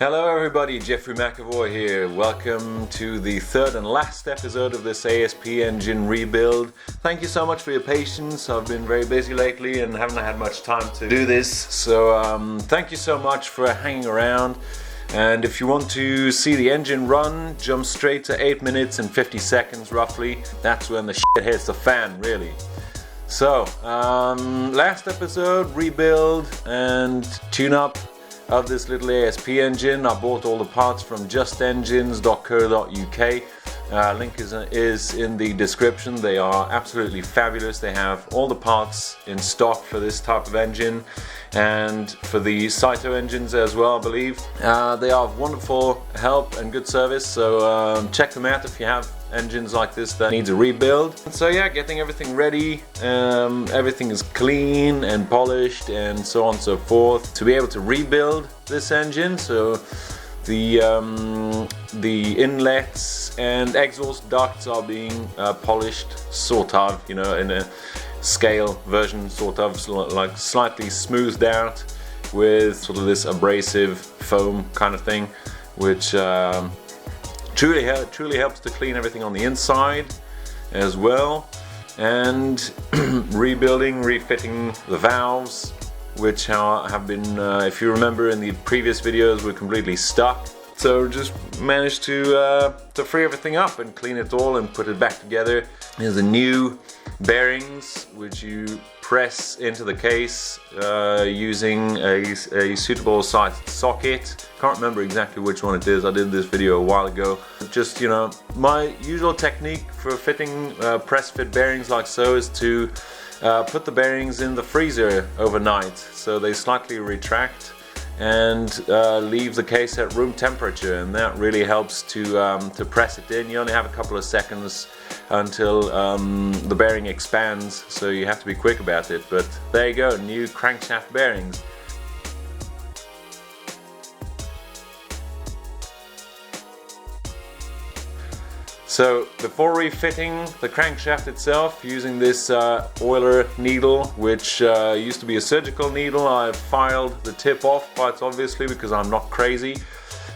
Hello everybody, Jeffrey McAvoy here. Welcome to the third and last episode of this ASP engine rebuild. Thank you so much for your patience. I've been very busy lately and haven't had much time to do this. So thank you so much for hanging around. And if you want to see the engine run, jump straight to 8 minutes and 50 seconds roughly. That's when the shit hits the fan, really. So, last episode, rebuild and tune up of this little ASP engine. I bought all the parts from justengines.co.uk. Link is in the description. They are absolutely fabulous. They have all the parts in stock for this type of engine and for the Saito engines as well, I believe. They are of wonderful help and good service, so check them out if you have engines like this that needs a rebuild. So yeah, getting everything ready, everything is clean and polished and so on and so forth to be able to rebuild this engine. So the inlets and exhaust ducts are being polished, sort of, you know, in a scale version, sort of like slightly smoothed out with sort of this abrasive foam kind of thing, which truly helps to clean everything on the inside as well. And refitting the valves, which have been, if you remember in the previous videos, were completely stuck. So just managed to free everything up and clean it all and put it back together. Here's the new bearings, which you press into the case using a suitable sized socket. Can't remember exactly which one it is. I did this video a while ago. Just, you know, my usual technique for fitting press fit bearings like so is to put the bearings in the freezer overnight so they slightly retract and leave the case at room temperature, and that really helps to press it in. You only have a couple of seconds until the bearing expands, so you have to be quick about it. But there you go, new crankshaft bearings. So before refitting the crankshaft itself, using this oiler needle, which used to be a surgical needle, I filed the tip off quite obviously because I'm not crazy,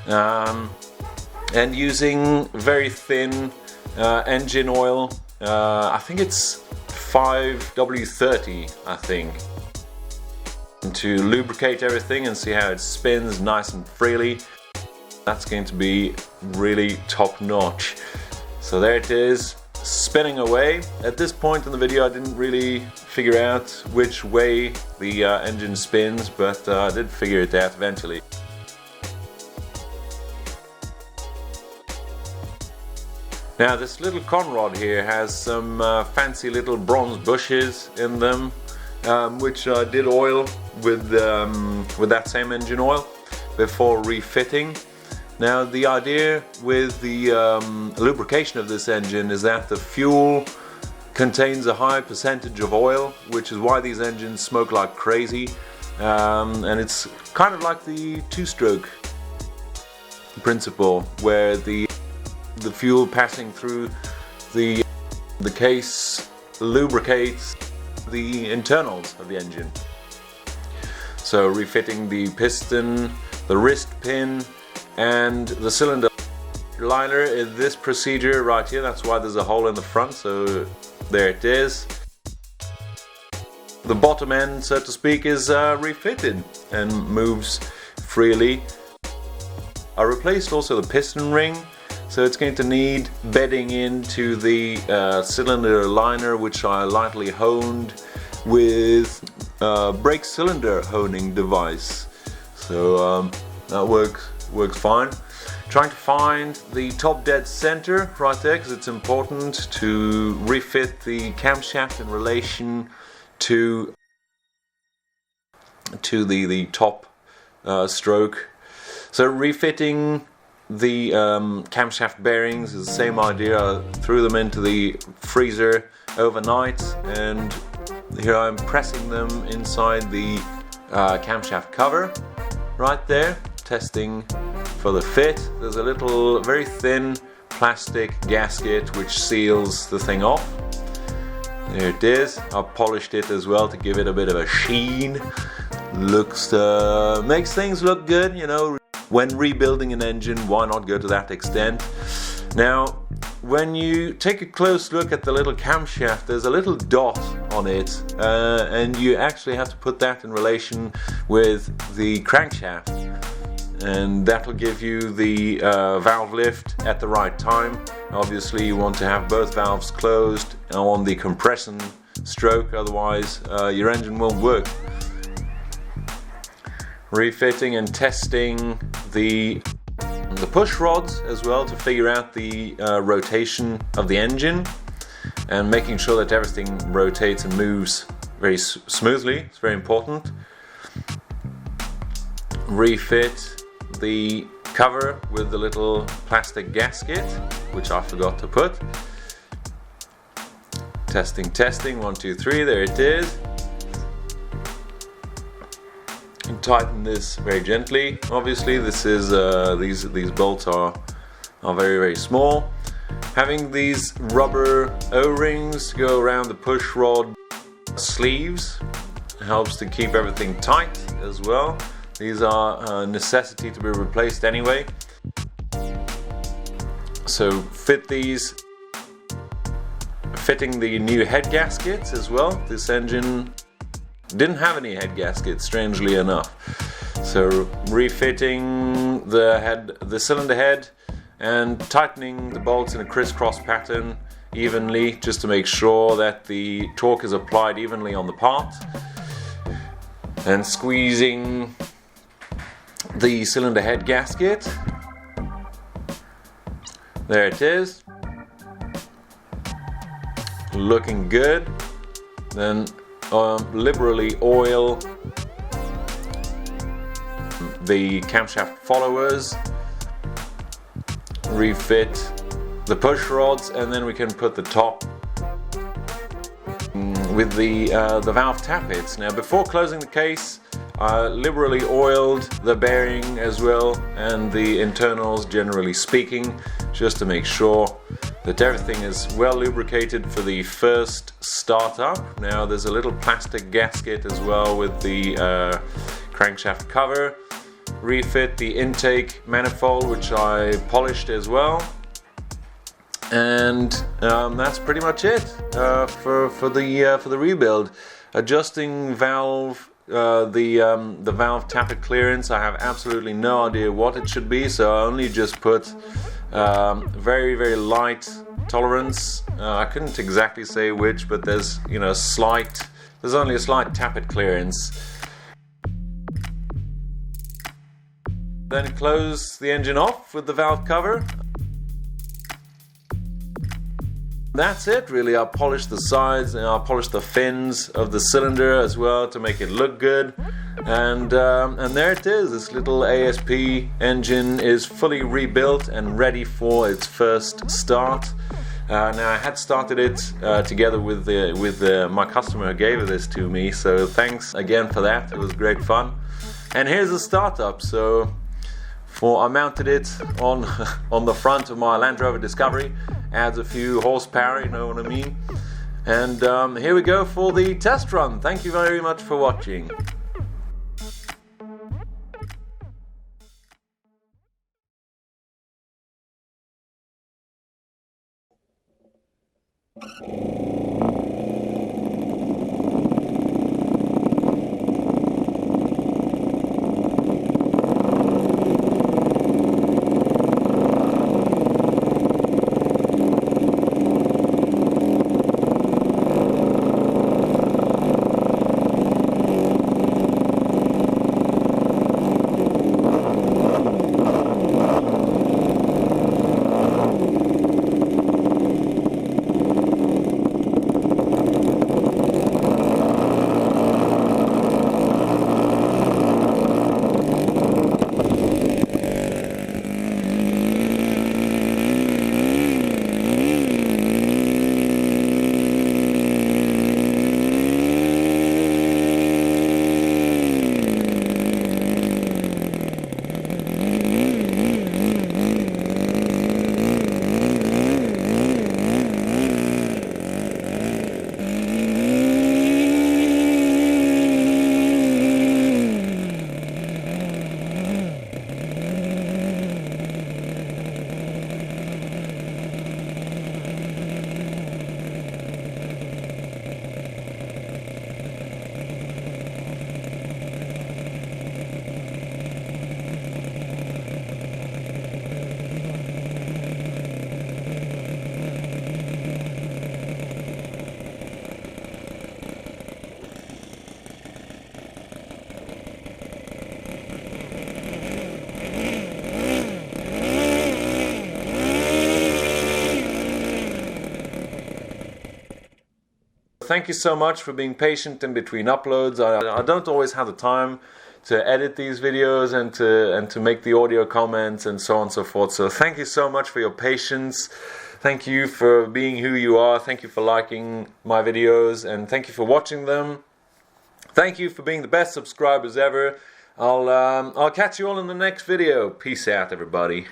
and using very thin engine oil, I think it's 5W30, I think, to lubricate everything and see how it spins nice and freely. That's going to be really top notch. So there it is, spinning away. At this point in the video I didn't really figure out which way the engine spins, but I did figure it out eventually. Now this little conrod here has some fancy little bronze bushes in them, which I did oil with that same engine oil before refitting. Now the idea with the lubrication of this engine is that the fuel contains a high percentage of oil, which is why these engines smoke like crazy, and it's kind of like the two-stroke principle, where the fuel passing through the case lubricates the internals of the engine. So refitting the piston, the wrist pin, and the cylinder liner is this procedure right here. That's why there's a hole in the front, so there it is. The bottom end, so to speak, is refitted and moves freely. I replaced also the piston ring, so it's going to need bedding into the cylinder liner, which I lightly honed with brake cylinder honing device. So that works fine. Trying to find the top dead center right there, because it's important to refit the camshaft in relation to the top stroke. So refitting the camshaft bearings is the same idea. I threw them into the freezer overnight, and here I'm pressing them inside the camshaft cover right there, testing for the fit. There's a little very thin plastic gasket which seals the thing off. There it is. I polished it as well to give it a bit of a sheen. Looks makes things look good, you know. when rebuilding an engine, why not go to that extent? Now, when you take a close look at the little camshaft, there's a little dot on it, and you actually have to put that in relation with the crankshaft, and that will give you the valve lift at the right time. Obviously you want to have both valves closed on the compression stroke, otherwise your engine won't work. Refitting and testing the push rods as well to figure out the rotation of the engine, and making sure that everything rotates and moves very smoothly. It's very important. Refit the cover with the little plastic gasket, which I forgot to put. Testing, 1, 2, 3, there it is. And tighten this very gently. Obviously this is these bolts are very small. Having these rubber O-rings go around the push rod sleeves helps to keep everything tight as well. These are a necessity to be replaced anyway. So fit these, fitting the new head gaskets as well. This engine didn't have any head gaskets, strangely enough. So refitting the cylinder head and tightening the bolts in a crisscross pattern evenly, just to make sure that the torque is applied evenly on the part. And squeezing the cylinder head gasket. There it is. Looking good. Then liberally oil the camshaft followers. Refit the push rods, and then we can put the top with the valve tappets. Now, before closing the case, I liberally oiled the bearing as well, and the internals, generally speaking, just to make sure that everything is well lubricated for the first startup. Now, there's a little plastic gasket as well with the crankshaft cover. Refit the intake manifold, which I polished as well. And that's pretty much it for the rebuild. Adjusting valve, the valve tappet clearance, I have absolutely no idea what it should be, so I only just put very light tolerance. I couldn't exactly say which, but there's there's only a slight tappet clearance. Then close the engine off with the valve cover. That's it really. I polished the sides and I polished the fins of the cylinder as well to make it look good. And there it is. This little ASP engine is fully rebuilt and ready for its first start. Now, I had started it together with my customer who gave this to me, so thanks again for that. It was great fun. And here's the startup. So I mounted it on the front of my Land Rover Discovery. Adds a few horsepower, you know what I mean. And here we go for the test run. Thank you very much for watching. thank you so much for being patient in between uploads. I don't always have the time to edit these videos and to make the audio comments and so on and so forth. So thank you so much for your patience. Thank you for being who you are. Thank you for liking my videos, and thank you for watching them. Thank you for being the best subscribers ever. I'll catch you all in the next video. Peace out, everybody.